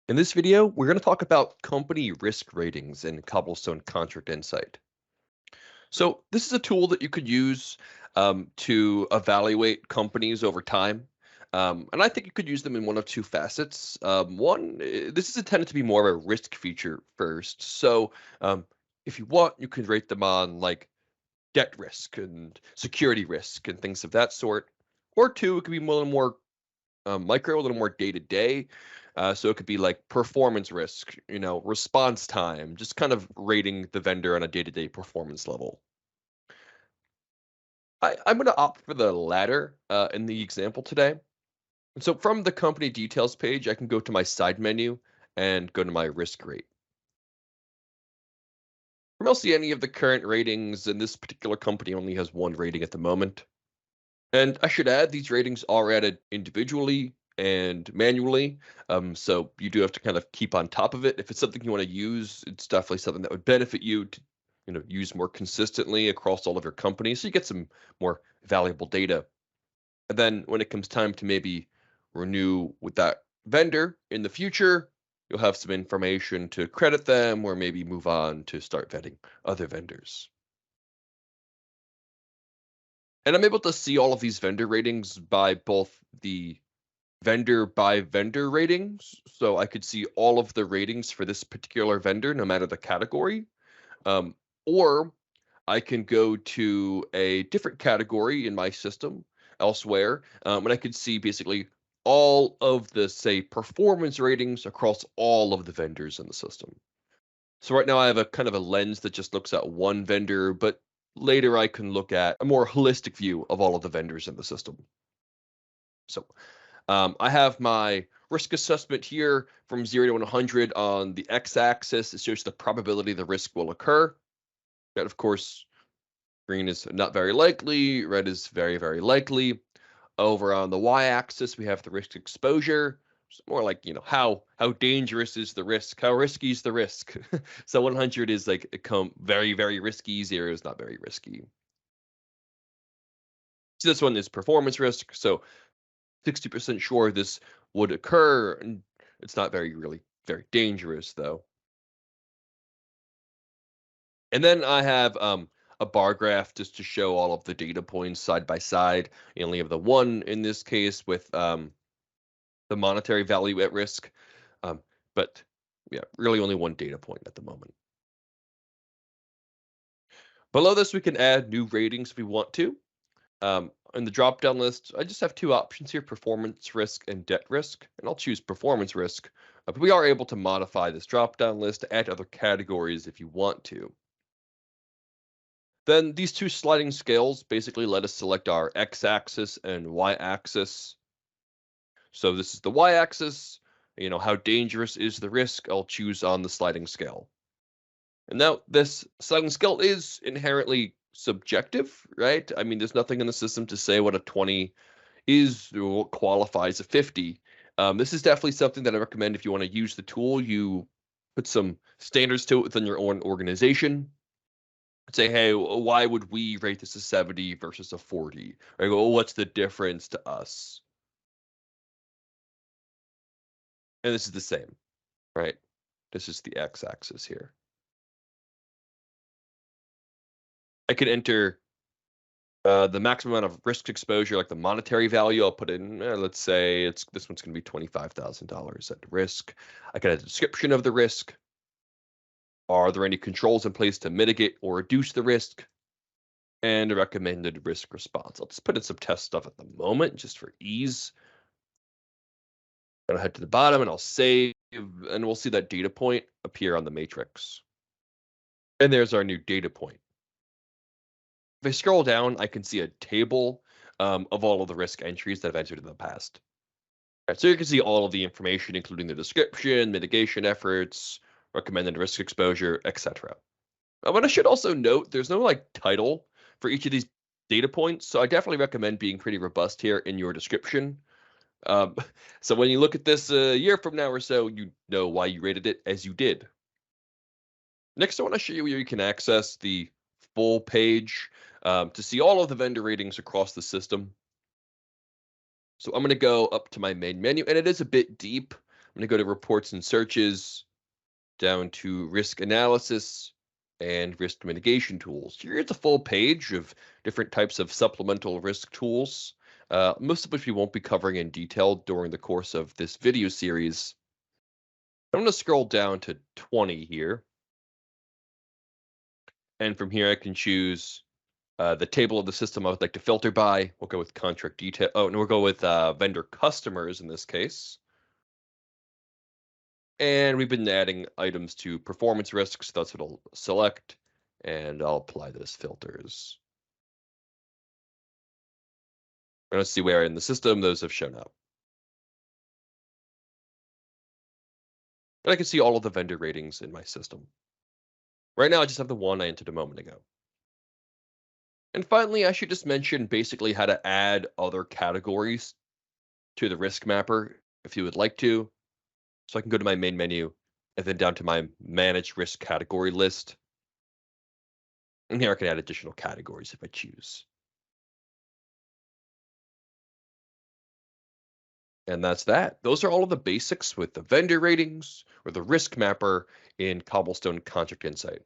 In this video, we're going to talk about company risk ratings in Cobblestone Contract Insight. So this is a tool that you could use to evaluate companies over time. And I think you could use them in one of two facets. This is intended to be more of a risk feature first. So if you want, you can rate them on like debt risk and security risk and things of that sort. Or two, it could be a little more micro, a little more day to day. So it could be like performance risk, response time, just kind of rating the vendor on a day to day performance level. I'm going to opt for the latter in the example today. And so from the company details page, I can go to my side menu and go to my risk rate. From I'll see any of the current ratings, and this particular company only has one rating at the moment. And I should add, these ratings are added individually and manually. So you do have to kind of keep on top of it. If it's something you want to use, it's definitely something that would benefit you to, use more consistently across all of your companies. So you get some more valuable data. And then when it comes time to maybe renew with that vendor in the future, you'll have some information to credit them or maybe move on to start vetting other vendors. And I'm able to see all of these vendor ratings by both the vendor by vendor ratings. So I could see all of the ratings for this particular vendor, no matter the category. Um, or I can go to a different category in my system elsewhere, and I could see basically all of the, say, performance ratings across all of the vendors in the system. So right now I have a kind of a lens that just looks at one vendor, but later I can look at a more holistic view of all of the vendors in the system. So I have my risk assessment here from 0 to 100 on the x-axis. It shows the probability the risk will occur. And of course, green is not very likely, red is very, very likely. Over on the y-axis, we have the risk exposure. It's more like, how dangerous is the risk? How risky is the risk? So 100 is like very, very risky. 0 is not very risky. So this one is performance risk. So 60% sure this would occur, and it's not really very dangerous though. And then I have a bar graph just to show all of the data points side by side. I only have the one in this case with the monetary value at risk, but yeah, really only one data point at the moment. Below this, we can add new ratings if we want to. In the drop-down list, I just have two options here, performance risk and debt risk, and I'll choose performance risk. But we are able to modify this drop-down list to add other categories if you want to. Then these two sliding scales basically let us select our x-axis and y-axis. So this is the y-axis, how dangerous is the risk? I'll choose on the sliding scale. And now this sliding scale is inherently subjective, right? I mean, there's nothing in the system to say what a 20 is or what qualifies a 50. This is definitely something that I recommend if you want to use the tool, you put some standards to it within your own organization. Say, hey, why would we rate this a 70 versus a 40? Or go, what's the difference to us? And this is the same, right? This is the x-axis here. I can enter the maximum amount of risk exposure, like the monetary value. I'll put in, let's say this one's going to be $25,000 at risk. I can add a description of the risk. Are there any controls in place to mitigate or reduce the risk? And a recommended risk response. I'll just put in some test stuff at the moment, just for ease. I'll head to the bottom and I'll save, and we'll see that data point appear on the matrix. And there's our new data point. If I scroll down, I can see a table of all of the risk entries that I've entered in the past. Right, so you can see all of the information, including the description, mitigation efforts, recommended risk exposure, etc. But I should also note there's no like title for each of these data points, so I definitely recommend being pretty robust here in your description. Um, so when you look at this a year from now or so, you know why you rated it as you did. Next, I want to show you where you can access the full page to see all of the vendor ratings across the system. So I'm going to go up to my main menu, and it is a bit deep, I'm going to go to reports and searches, down to risk analysis and risk mitigation tools. Here's a full page of different types of supplemental risk tools, most of which we won't be covering in detail during the course of this video series. I'm going to scroll down to 20 here. And from here, I can choose the table of the system I would like to filter by. We'll go with contract detail. Oh, and we'll go with vendor customers in this case. And we've been adding items to performance risks. That's what I'll select, and I'll apply those filters. And let's see where in the system those have shown up. And I can see all of the vendor ratings in my system. Right now, I just have the one I entered a moment ago. And finally, I should just mention basically how to add other categories to the risk mapper if you would like to. So I can go to my main menu and then down to my manage risk category list. And here I can add additional categories if I choose. And that's that. Those are all of the basics with the vendor ratings or the risk mapper in Cobblestone Contract Insight.